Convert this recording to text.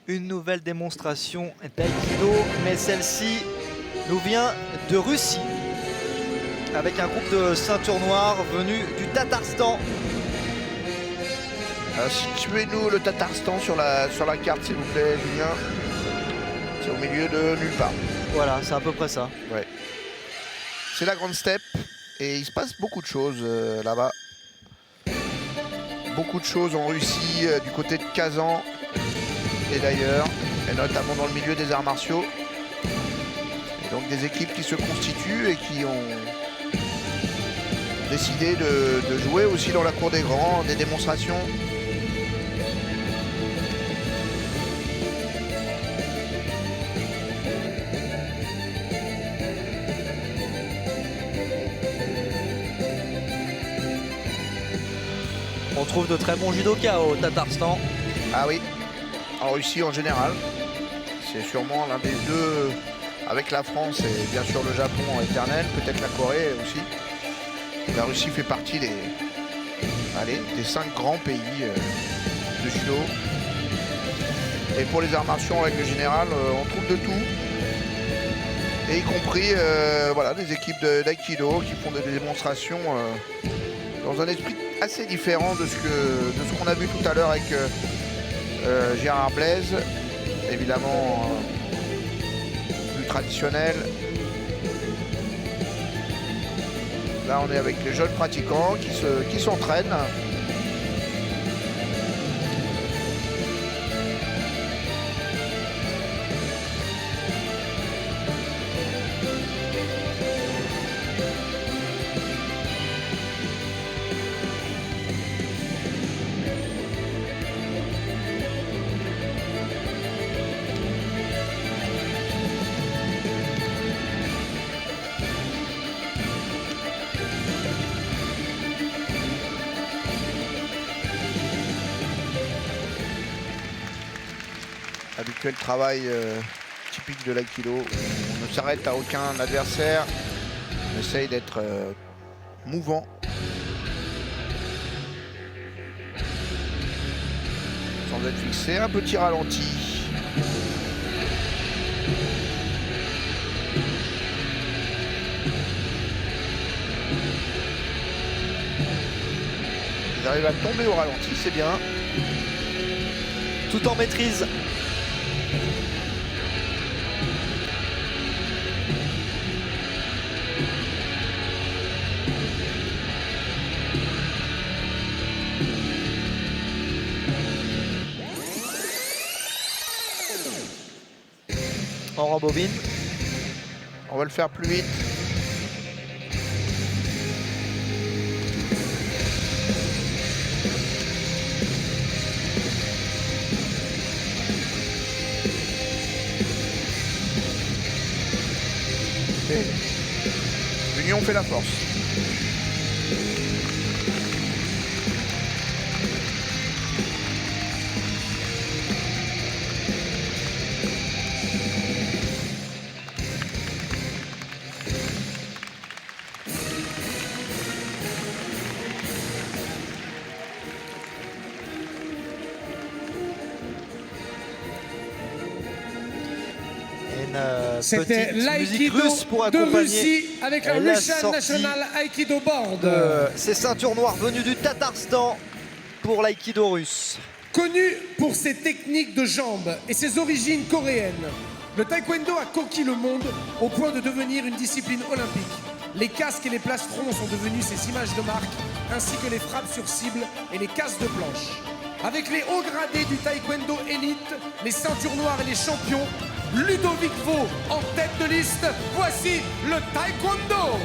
Une nouvelle démonstration d'aïkido, mais celle-ci nous vient de Russie, avec un groupe de ceintures noires venus du Tatarstan. Situez-nous le Tatarstan sur la carte, s'il vous plaît, Julien. C'est au milieu de nulle part. Voilà, c'est à peu près ça. Ouais. C'est la grande steppe et il se passe beaucoup de choses là-bas. Beaucoup de choses en Russie, du côté de Kazan et d'ailleurs, et notamment dans le milieu des arts martiaux. Et donc des équipes qui se constituent et qui ont décidé de jouer aussi dans la cour des grands, des démonstrations. On trouve de très bons judokas au Tatarstan. Ah oui, en Russie en général. C'est sûrement l'un des deux, avec la France et bien sûr le Japon en éternel, peut-être la Corée aussi. La Russie fait partie des 5 grands pays de judo. Et pour les arts martiaux en règle générale, on trouve de tout. Et y compris voilà, des équipes d'aïkido qui font des démonstrations dans un esprit assez différent de ce qu'on a vu tout à l'heure avec Gérard Blaise, évidemment plus traditionnel. Là on est avec les jeunes pratiquants qui s'entraînent. Habituel travail typique de l'aïkido. On ne s'arrête à aucun adversaire. On essaye d'être mouvant. Sans être fixé. Un petit ralenti. Ils arrivent à tomber au ralenti, c'est bien. Tout en maîtrise. On rembobine. On va le faire plus vite. L'union fait la force. C'était l'aïkido pour de accompagner Russie avec la la Russian sortie National Aikido Board. ces ceintures noires venues du Tatarstan pour l'aïkido russe. Connu pour ses techniques de jambes et ses origines coréennes, le taekwondo a conquis le monde au point de devenir une discipline olympique. Les casques et les plastrons sont devenus ses images de marque, ainsi que les frappes sur cible et les casses de planche. Avec les hauts gradés du taekwondo élite, les ceintures noires et les champions, Ludovic Vaux en tête de liste, voici le taekwondo.